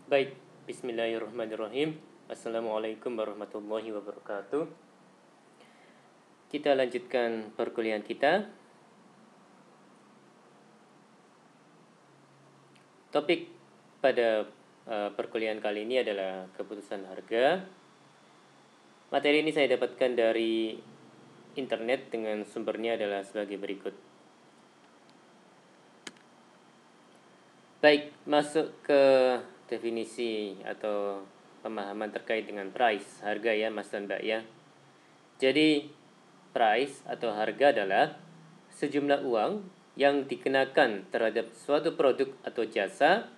Baik, bismillahirrahmanirrahim. Assalamualaikum warahmatullahi wabarakatuh. Kita lanjutkan perkuliahan kita. Topik pada perkuliahan kali ini adalah keputusan harga. Materi ini saya dapatkan dari internet dengan sumbernya adalah sebagai berikut. Baik, masuk ke definisi atau pemahaman terkait dengan price, harga ya Mas dan Mbak ya. Jadi price atau harga adalah sejumlah uang yang dikenakan terhadap suatu produk atau jasa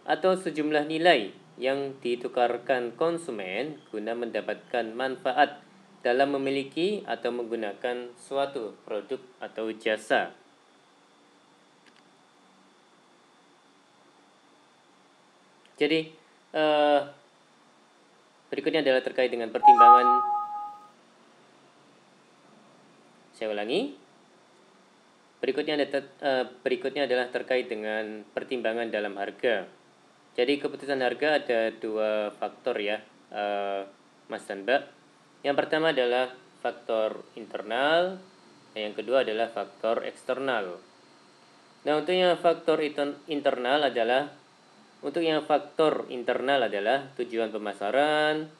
atau sejumlah nilai yang ditukarkan konsumen guna mendapatkan manfaat dalam memiliki atau menggunakan suatu produk atau jasa. Jadi berikutnya adalah terkait dengan pertimbangan. Saya ulangi. Berikutnya adalah terkait dengan pertimbangan dalam harga. Jadi keputusan harga ada dua faktor ya, Mas dan Mbak. Yang pertama adalah faktor internal, dan yang kedua adalah faktor eksternal. Nah, untuk yang faktor internal adalah tujuan pemasaran,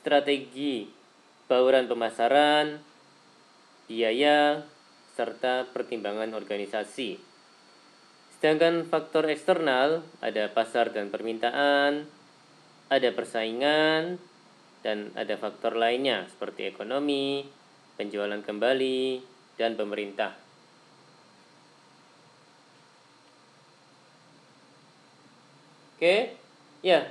strategi bauran pemasaran, biaya, serta pertimbangan organisasi. Sedangkan faktor eksternal ada pasar dan permintaan, ada persaingan, dan ada faktor lainnya seperti ekonomi, penjualan kembali, dan pemerintah. Oke, ya.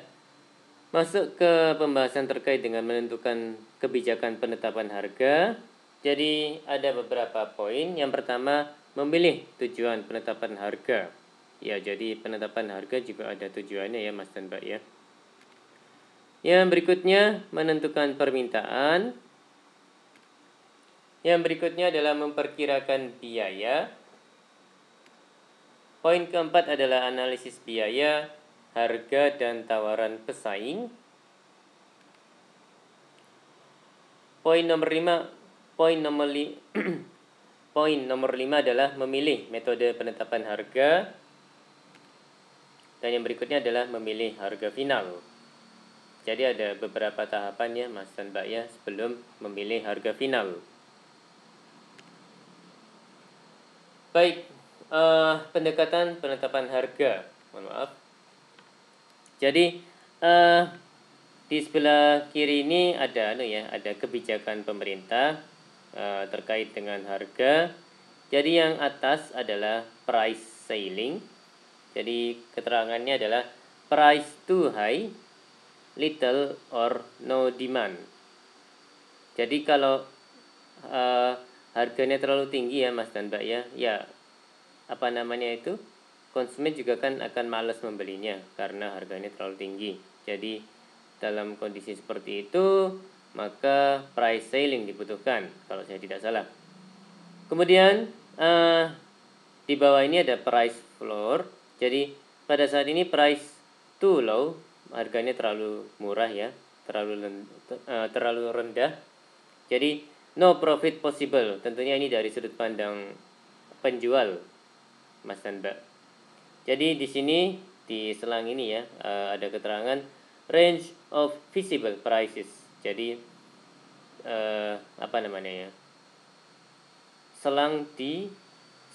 Masuk ke pembahasan terkait dengan menentukan kebijakan penetapan harga. Jadi ada beberapa poin. Yang pertama, memilih tujuan penetapan harga. Ya, jadi penetapan harga juga ada tujuannya ya Mas dan Mbak ya. Yang berikutnya, menentukan permintaan. Yang berikutnya adalah memperkirakan biaya. Poin keempat adalah analisis biaya, harga, dan tawaran pesaing. Poin nomor 5 adalah memilih metode penetapan harga. Dan yang berikutnya adalah memilih harga final. Jadi ada beberapa tahapan ya Mas dan Mbak ya sebelum memilih harga final. Baik, pendekatan penetapan harga. Mohon maaf. Jadi di sebelah kiri ini ada kebijakan pemerintah terkait dengan harga. Jadi yang atas adalah price ceiling. Jadi keterangannya adalah price too high, little or no demand. Jadi kalau harganya terlalu tinggi ya Mas dan Mbak ya konsumen juga kan akan malas membelinya karena harganya terlalu tinggi. Jadi dalam kondisi seperti itu maka price ceiling dibutuhkan kalau saya tidak salah. Kemudian di bawah ini ada price floor. Jadi pada saat ini price too low, harganya terlalu murah ya, terlalu rendah. Jadi no profit possible. Tentunya ini dari sudut pandang penjual Mas dan Mbak. Jadi di sini di selang ini ya ada keterangan range of visible prices. Jadi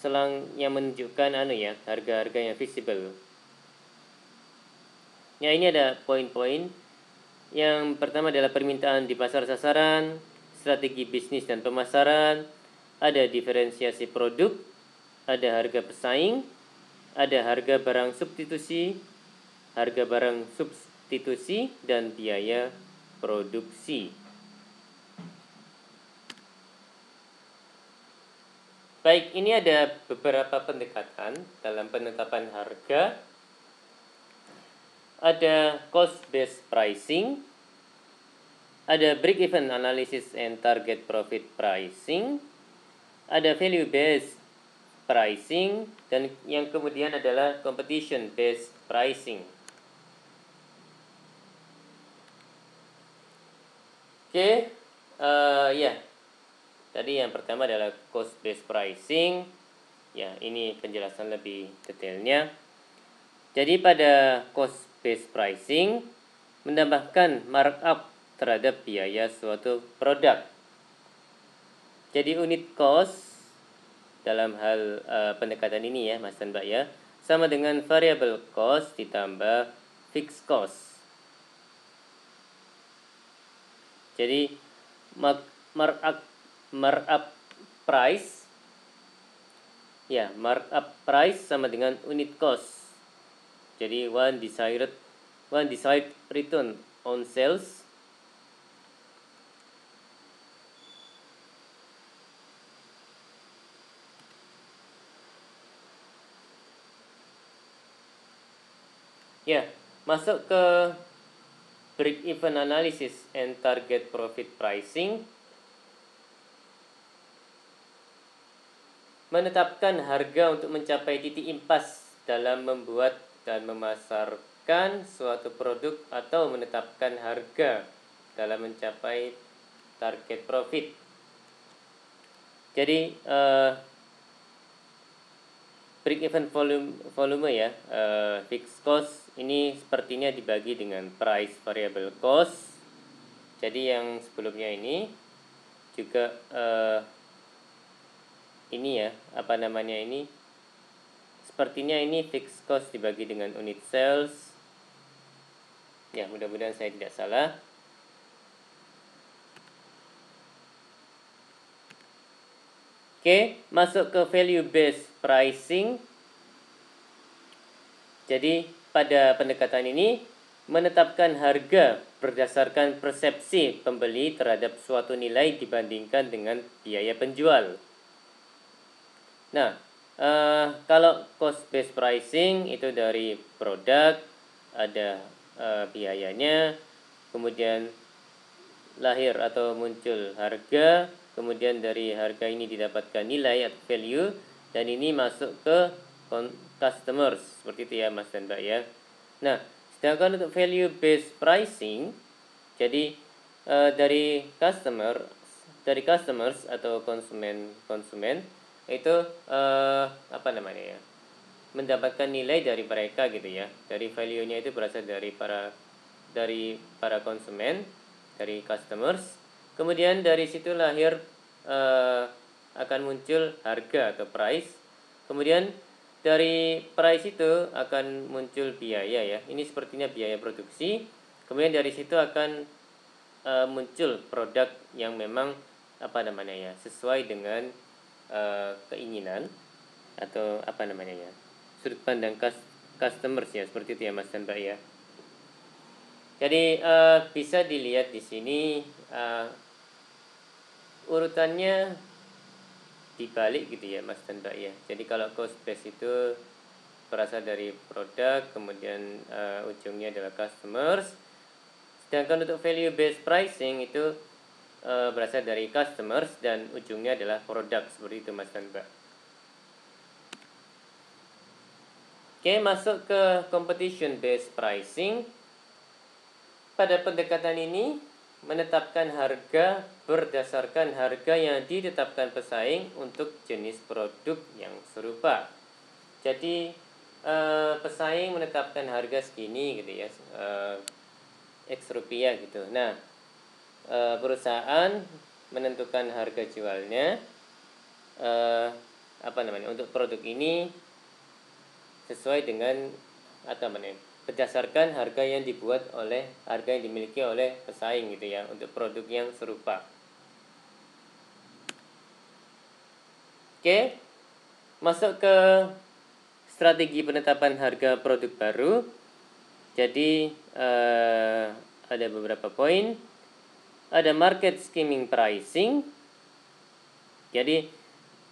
selang yang menunjukkan harga-harga yang visible. Ya, ini ada poin-poin. Yang pertama adalah permintaan di pasar sasaran, strategi bisnis dan pemasaran, ada diferensiasi produk, ada harga pesaing, ada harga barang substitusi, dan biaya produksi. Baik, ini ada beberapa pendekatan dalam penetapan harga. Ada cost-based pricing, ada break-even analysis and target profit pricing, ada value-based pricing, dan yang kemudian adalah competition-based pricing. Oke, ya. Tadi yang pertama adalah cost based pricing. Ya, ini penjelasan lebih detailnya. Jadi pada cost based pricing menambahkan markup terhadap biaya suatu produk. Jadi unit cost dalam hal pendekatan ini ya Mas dan Mbak ya, sama dengan variable cost ditambah fixed cost. Jadi markup price ya, markup price sama dengan unit cost. Jadi one desired return on sales ya, masuk ke break even analysis and target profit pricing. Menetapkan harga untuk mencapai titik impas dalam membuat dan memasarkan suatu produk atau menetapkan harga dalam mencapai target profit. Jadi break even volume ya, fixed cost ini sepertinya dibagi dengan price variable cost. Jadi yang sebelumnya ini juga ini ya, apa namanya ini, sepertinya ini fixed cost dibagi dengan unit sales. Ya, mudah-mudahan saya tidak salah. Oke, masuk ke value based pricing. Jadi pada pendekatan ini menetapkan harga berdasarkan persepsi pembeli terhadap suatu nilai dibandingkan dengan biaya penjual. Nah, kalau cost based pricing itu dari produk, ada biayanya, kemudian lahir atau muncul harga, kemudian dari harga ini didapatkan nilai atau value, dan ini masuk ke customers, seperti itu ya Mas dan Mbak ya. Nah, sedangkan untuk value based pricing, jadi dari customers atau konsumen itu apa namanya ya, mendapatkan nilai dari mereka gitu ya, dari value-nya itu berasal dari para konsumen, dari customers, kemudian dari situ lahir akan muncul harga atau price, kemudian dari price itu akan muncul biaya ya, ini sepertinya biaya produksi, kemudian dari situ akan muncul produk yang memang apa namanya ya, sesuai dengan keinginan atau apa namanya ya, sudut pandang customers ya, seperti itu ya Mas dan Mbak ya. Jadi bisa dilihat di sini urutannya dibalik gitu ya Mas dan Mbak ya. Jadi kalau cost base itu berasal dari produk, kemudian ujungnya adalah customers. Sedangkan untuk value based pricing itu berasal dari customers dan ujungnya adalah produk, seperti itu Mas dan Mbak. Oke, masuk ke competition based pricing. Pada pendekatan ini menetapkan harga berdasarkan harga yang ditetapkan pesaing untuk jenis produk yang serupa. Jadi pesaing menetapkan harga segini gitu ya, X rupiah gitu. Nah, perusahaan menentukan harga jualnya apa namanya, untuk produk ini sesuai dengan atau namanya, berdasarkan harga yang dibuat oleh harga yang dimiliki oleh pesaing gitu ya, untuk produk yang serupa. Oke, masuk ke strategi penetapan harga produk baru. Jadi ada beberapa poin. Ada market skimming pricing. Jadi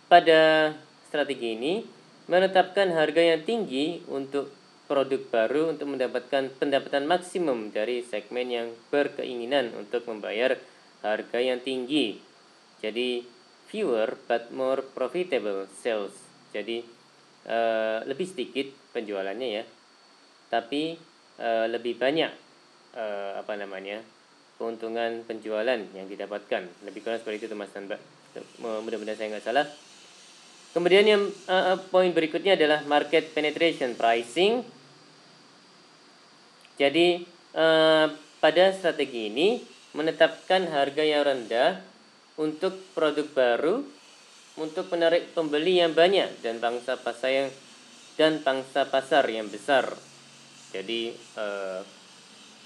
pada strategi ini menetapkan harga yang tinggi untuk produk baru untuk mendapatkan pendapatan maksimum dari segmen yang berkeinginan untuk membayar harga yang tinggi. Jadi fewer but more profitable sales. Jadi lebih sedikit penjualannya ya, tapi lebih banyak apa namanya, keuntungan penjualan yang didapatkan. Lebih kurang seperti itu Mas dan Mbak. Mudah-mudahan saya nggak salah. Kemudian yang poin berikutnya adalah market penetration pricing. Jadi pada strategi ini menetapkan harga yang rendah untuk produk baru untuk menarik pembeli yang banyak dan pangsa pasar yang besar. Jadi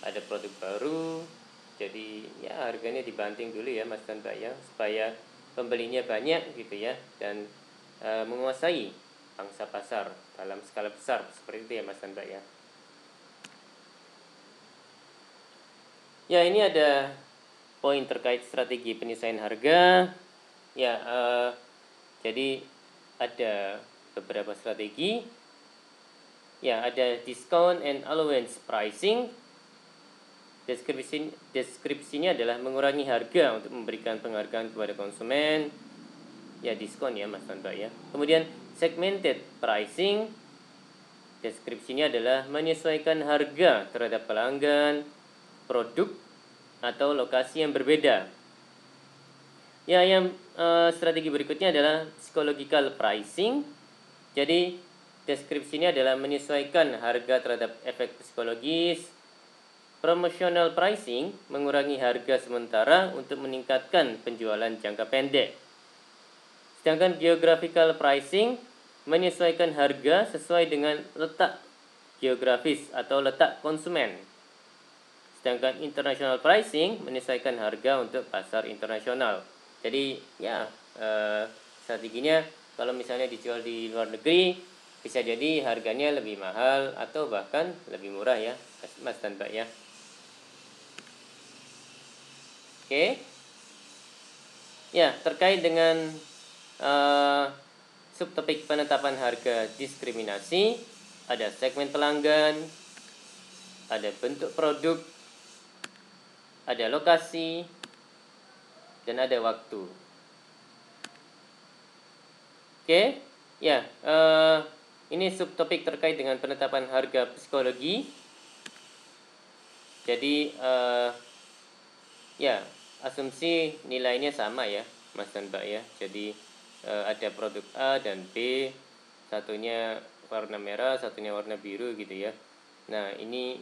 ada produk baru, jadi ya harganya dibanting dulu ya Mas dan Mbak ya, supaya pembelinya banyak gitu ya, dan menguasai pangsa pasar dalam skala besar seperti itu ya Mas dan Mbak ya. Ya, ini ada poin terkait strategi penyesuaian harga. Ya, jadi ada beberapa strategi. Ya, ada discount and allowance pricing. Deskripsinya adalah mengurangi harga untuk memberikan penghargaan kepada konsumen. Ya, diskon ya Mas dan Mbak ya. Kemudian segmented pricing. Deskripsinya adalah menyesuaikan harga terhadap pelanggan, produk, atau lokasi yang berbeda. Ya, yang strategi berikutnya adalah psychological pricing. Jadi deskripsinya adalah menyesuaikan harga terhadap efek psikologis. Promotional pricing mengurangi harga sementara untuk meningkatkan penjualan jangka pendek. Sedangkan geographical pricing menyesuaikan harga sesuai dengan letak geografis atau letak konsumen. Sedangkan international pricing menyesuaikan harga untuk pasar internasional. Jadi ya strateginya kalau misalnya dijual di luar negeri bisa jadi harganya lebih mahal atau bahkan lebih murah ya Mas dan Mbak ya. Oke. Ya, terkait dengan subtopik penetapan harga diskriminasi, ada segmen pelanggan, ada bentuk produk, ada lokasi, dan ada waktu. Oke, ya, ini subtopik terkait dengan penetapan harga psikologi. Jadi ya, asumsi nilainya sama ya Mas dan Mbak ya. Jadi ada produk A dan B, satunya warna merah, satunya warna biru gitu ya. Nah, ini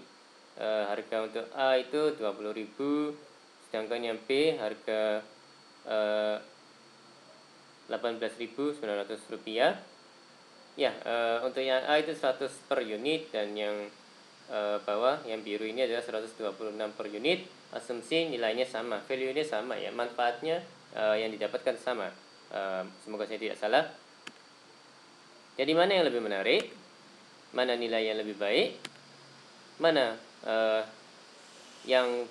harga untuk A itu 20.000, sedangkan yang B harga 18.900 rupiah. Ya, untuk yang A itu 100 per unit, dan yang bawah yang biru ini adalah 126 per unit. Asumsi nilainya sama, value-nya sama ya, manfaatnya yang didapatkan sama. Semoga saya tidak salah. Jadi mana yang lebih menarik? Mana nilai yang lebih baik? Mana yang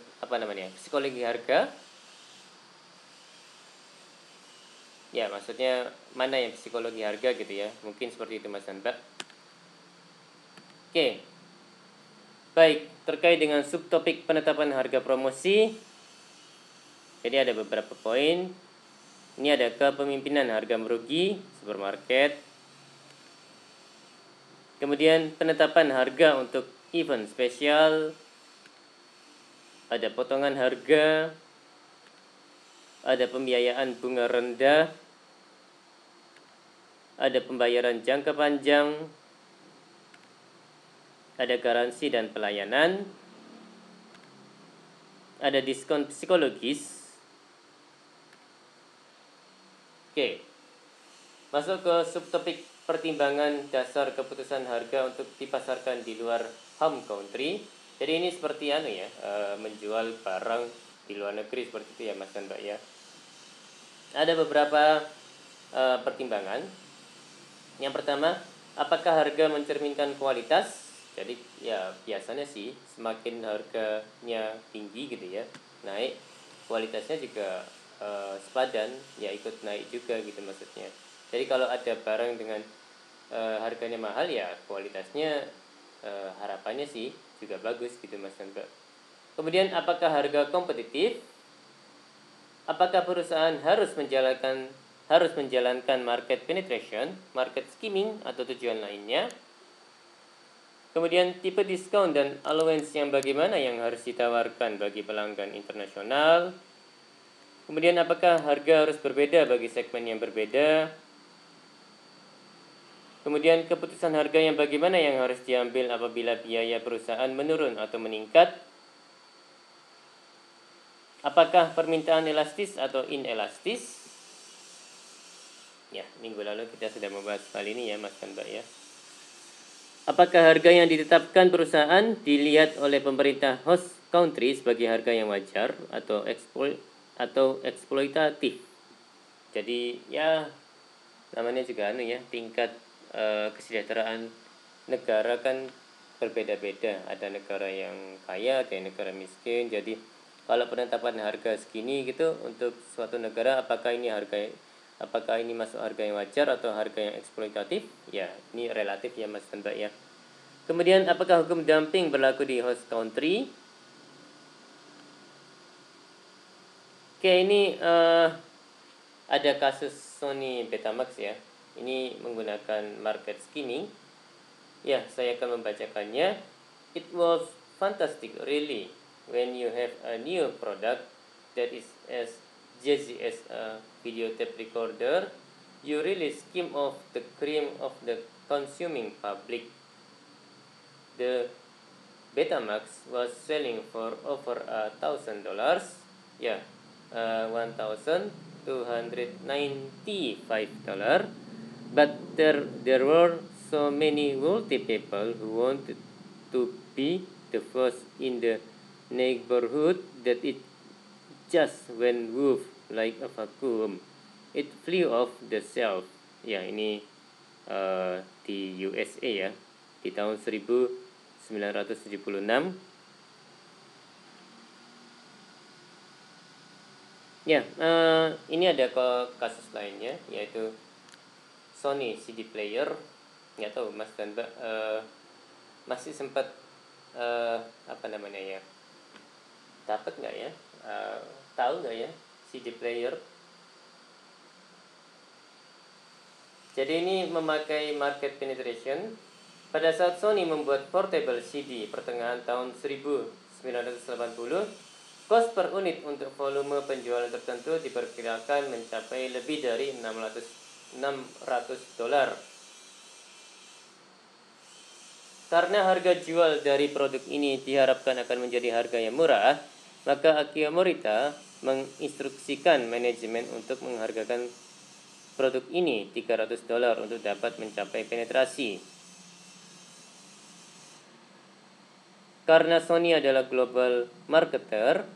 psikologi harga? Ya, maksudnya mana yang psikologi harga gitu ya. Mungkin seperti itu Mas Mbak. Oke. Baik, terkait dengan subtopik penetapan harga promosi. Jadi ada beberapa poin. Ini ada kepemimpinan harga merugi supermarket. Kemudian penetapan harga untuk event spesial. Ada potongan harga. Ada pembiayaan bunga rendah. Ada pembayaran jangka panjang. Ada garansi dan pelayanan. Ada diskon psikologis. Oke. Masuk ke subtopik pertimbangan dasar keputusan harga untuk dipasarkan di luar home country. Jadi ini seperti menjual barang di luar negeri seperti itu ya Mas dan Mbak ya. Ada beberapa pertimbangan. Yang pertama, apakah harga mencerminkan kualitas? Jadi ya biasanya sih semakin harganya tinggi gitu ya, naik, kualitasnya juga sepadan ya ikut naik juga gitu maksudnya. Jadi kalau ada barang dengan harganya mahal ya kualitasnya harapannya sih juga bagus gitu Mas dan Mbak. Kemudian apakah harga kompetitif? Apakah perusahaan harus menjalankan market penetration, market skimming atau tujuan lainnya? Kemudian tipe diskon dan allowance yang bagaimana yang harus ditawarkan bagi pelanggan internasional. Kemudian apakah harga harus berbeda bagi segmen yang berbeda. Kemudian keputusan harga yang bagaimana yang harus diambil apabila biaya perusahaan menurun atau meningkat. Apakah permintaan elastis atau inelastis? Ya, minggu lalu kita sudah membahas hal ini ya Mas dan Mbak ya. Apakah harga yang ditetapkan perusahaan dilihat oleh pemerintah host country sebagai harga yang wajar atau eksploitatif? Jadi ya namanya juga tingkat kesejahteraan negara kan berbeda-beda. Ada negara yang kaya, ada yang negara miskin. Jadi kalau penetapan harga segini gitu untuk suatu negara, apakah ini masuk harga yang wajar atau harga yang eksploitatif? Ya, ini relatif ya Mas dan Mbak ya. Kemudian apakah hukum dumping berlaku di host country? Oke, ini ada kasus Sony Betamax ya. Ini menggunakan market skimming. Ya, saya akan membacakannya. It was fantastic really when you have a new product that is as jazzy as a videotape recorder. You really skim off the cream of the consuming public. The Betamax was selling for over $1,000. Yeah, $1,295. But there were so many wealthy people who wanted to be the first in the neighborhood that it just went woof like a vacuum. It flew off the shelf. Ya, ini di USA ya, di tahun 1976. Ya, ini ada kasus lainnya, yaitu Sony CD player. Nggak tahu Mas dan Mbak masih sempat dapat nggak ya, tahu nggak ya CD player? Jadi ini memakai market penetration. Pada saat Sony membuat portable CD pertengahan tahun 1980, kos per unit untuk volume penjualan tertentu diperkirakan mencapai lebih dari $600. Karena harga jual dari produk ini diharapkan akan menjadi harga yang murah, maka Akio Morita menginstruksikan manajemen untuk menghargakan produk ini $300 untuk dapat mencapai penetrasi. Karena Sony adalah global marketer,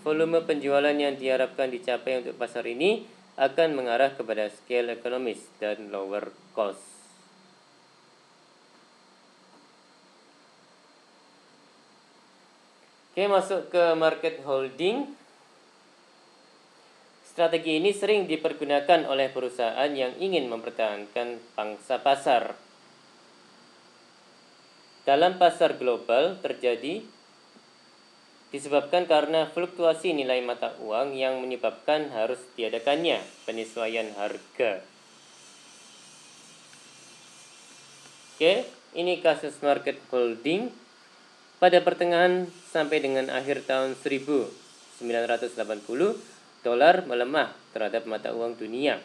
volume penjualan yang diharapkan dicapai untuk pasar ini akan mengarah kepada scale ekonomis dan lower cost. Oke, masuk ke market holding. Strategi ini sering dipergunakan oleh perusahaan yang ingin mempertahankan pangsa pasar. Dalam pasar global terjadi disebabkan karena fluktuasi nilai mata uang yang menyebabkan harus diadakannya penyesuaian harga. Oke, ini kasus market holding. Pada pertengahan sampai dengan akhir tahun 1980, dolar melemah terhadap mata uang dunia.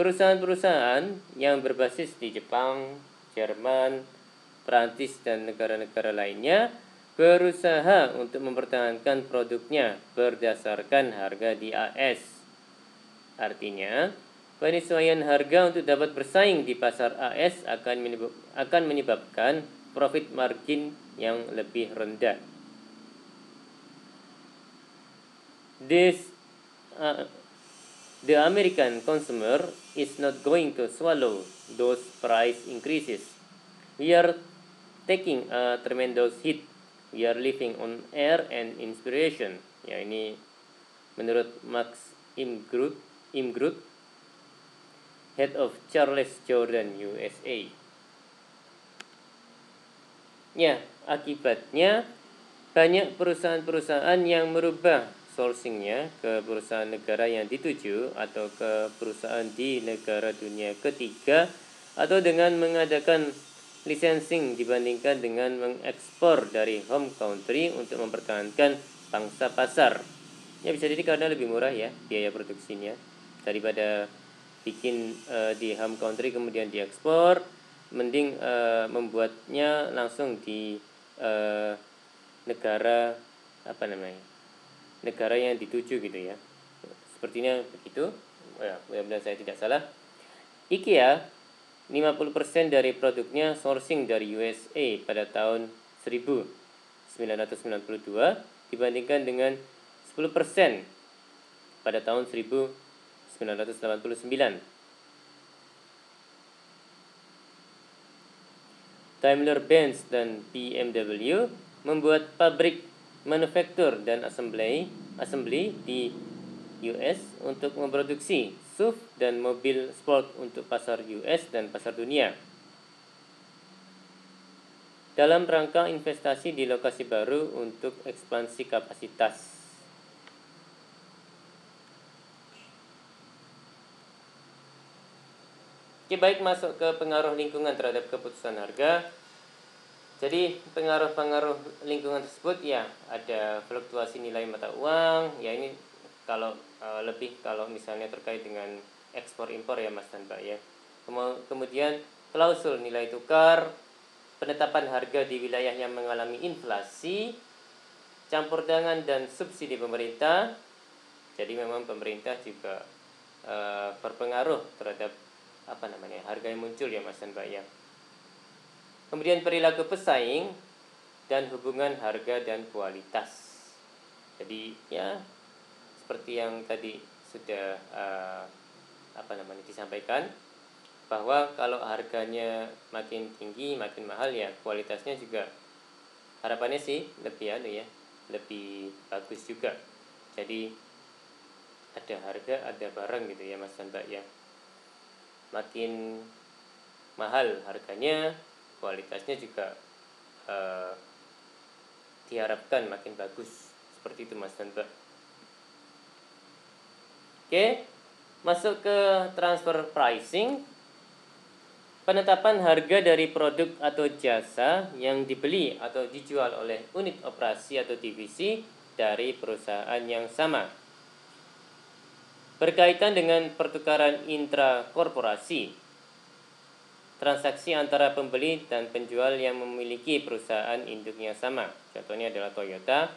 Perusahaan-perusahaan yang berbasis di Jepang, Jerman, Prancis, dan negara-negara lainnya berusaha untuk mempertahankan produknya berdasarkan harga di AS. Artinya, penyesuaian harga untuk dapat bersaing di pasar AS akan menyebabkan profit margin yang lebih rendah. The American consumer is not going to swallow those price increases. We are taking a tremendous hit. We are living on air and inspiration. Ya, ini menurut Max Imgrut, head of Charles Jordan USA. Ya, akibatnya banyak perusahaan-perusahaan yang merubah sourcingnya ke perusahaan negara yang dituju atau ke perusahaan di negara dunia ketiga, atau dengan mengadakan licensing dibandingkan dengan mengekspor dari home country untuk mempertahankan pangsa pasar. Ya bisa jadi karena lebih murah ya biaya produksinya daripada bikin di home country kemudian diekspor, mending membuatnya langsung di negara apa namanya, negara yang dituju gitu ya. Sepertinya begitu. Ya, mudah-mudahan saya tidak salah. IKEA 50% dari produknya sourcing dari USA pada tahun 1992 dibandingkan dengan 10% pada tahun 1989. Daimler-Benz dan BMW membuat pabrik manufaktur dan assembly di US untuk memproduksi SUV dan mobil sport untuk pasar US dan pasar dunia. Dalam rangka investasi di lokasi baru untuk ekspansi kapasitas. Oke, baik, masuk ke pengaruh lingkungan terhadap keputusan harga. Jadi pengaruh-pengaruh lingkungan tersebut ya ada fluktuasi nilai mata uang, ya ini kalau lebih kalau misalnya terkait dengan ekspor impor ya Mas dan Mbak ya. Kemudian klausul nilai tukar, penetapan harga di wilayah yang mengalami inflasi, campur tangan dan subsidi pemerintah. Jadi memang pemerintah juga berpengaruh terhadap harga yang muncul ya Mas dan Mbak ya. Kemudian perilaku pesaing dan hubungan harga dan kualitas. Jadi ya seperti yang tadi sudah disampaikan, bahwa kalau harganya makin tinggi, makin mahal ya kualitasnya juga harapannya sih lebih bagus juga. Jadi ada harga, ada barang gitu ya Mas dan Mbak ya. Makin mahal harganya, kualitasnya juga diharapkan makin bagus. Seperti itu Mas dan Mbak. Oke, masuk ke transfer pricing. Penetapan harga dari produk atau jasa yang dibeli atau dijual oleh unit operasi atau divisi dari perusahaan yang sama. Berkaitan dengan pertukaran intrakorporasi, transaksi antara pembeli dan penjual yang memiliki perusahaan induknya sama. Contohnya adalah Toyota.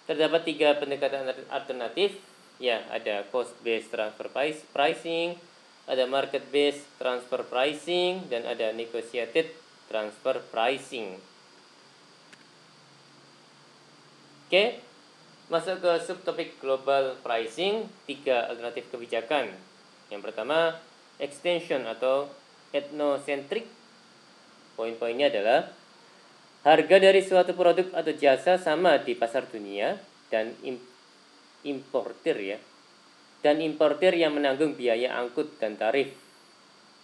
Terdapat 3 pendekatan alternatif. Ya, ada cost based transfer pricing, ada market based transfer pricing, dan ada negotiated transfer pricing. Oke, masuk ke subtopik global pricing, 3 alternatif kebijakan. Yang pertama, extension atau ethnocentric. Poin-poinnya adalah harga dari suatu produk atau jasa sama di pasar dunia dan importir yang menanggung biaya angkut dan tarif.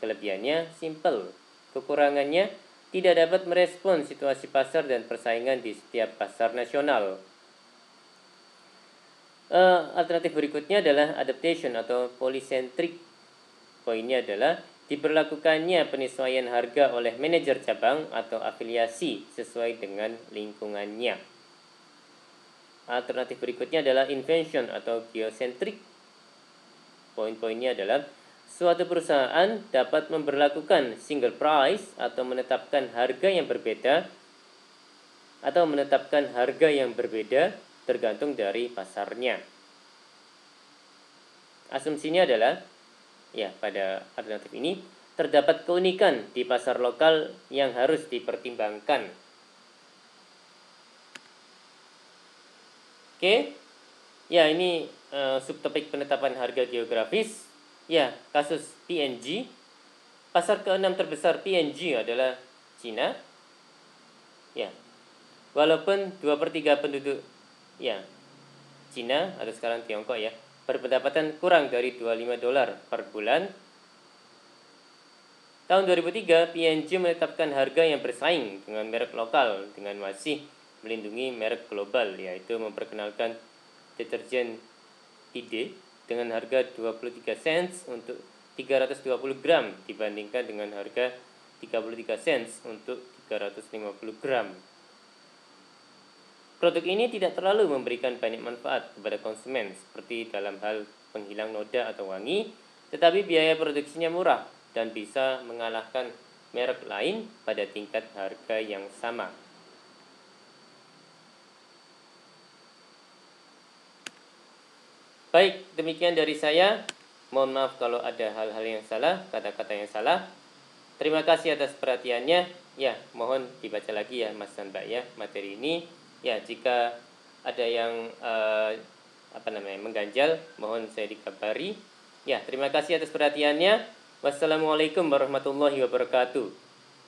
Kelebihannya simple, kekurangannya tidak dapat merespon situasi pasar dan persaingan di setiap pasar nasional. Alternatif berikutnya adalah adaptation atau polycentric. Poinnya adalah diberlakukannya penyesuaian harga oleh manajer cabang atau afiliasi sesuai dengan lingkungannya. Alternatif berikutnya adalah invention atau geocentric. Poin-poinnya adalah suatu perusahaan dapat memberlakukan single price atau menetapkan harga yang berbeda tergantung dari pasarnya. Asumsinya adalah ya, pada alternatif ini terdapat keunikan di pasar lokal yang harus dipertimbangkan. Oke, ya ini subtopik penetapan harga geografis. Ya, kasus PNG. Pasar ke-6 terbesar PNG adalah Cina. Ya, walaupun 2/3 penduduk ya Cina atau sekarang Tiongkok ya berpendapatan kurang dari $25 per bulan. Tahun 2003, P&G menetapkan harga yang bersaing dengan merek lokal dengan masih melindungi merek global, yaitu memperkenalkan deterjen Tide dengan harga 23 cents untuk 320 gram dibandingkan dengan harga 33 sen untuk 350 gram. Produk ini tidak terlalu memberikan banyak manfaat kepada konsumen seperti dalam hal penghilang noda atau wangi, tetapi biaya produksinya murah dan bisa mengalahkan merek lain pada tingkat harga yang sama. Baik, demikian dari saya. Mohon maaf kalau ada hal-hal yang salah, kata-kata yang salah. Terima kasih atas perhatiannya. Ya, mohon dibaca lagi ya Mas dan Mbak ya materi ini. Ya, jika ada yang mengganjal, mohon saya dikabari. Ya, terima kasih atas perhatiannya. Wassalamualaikum warahmatullahi wabarakatuh.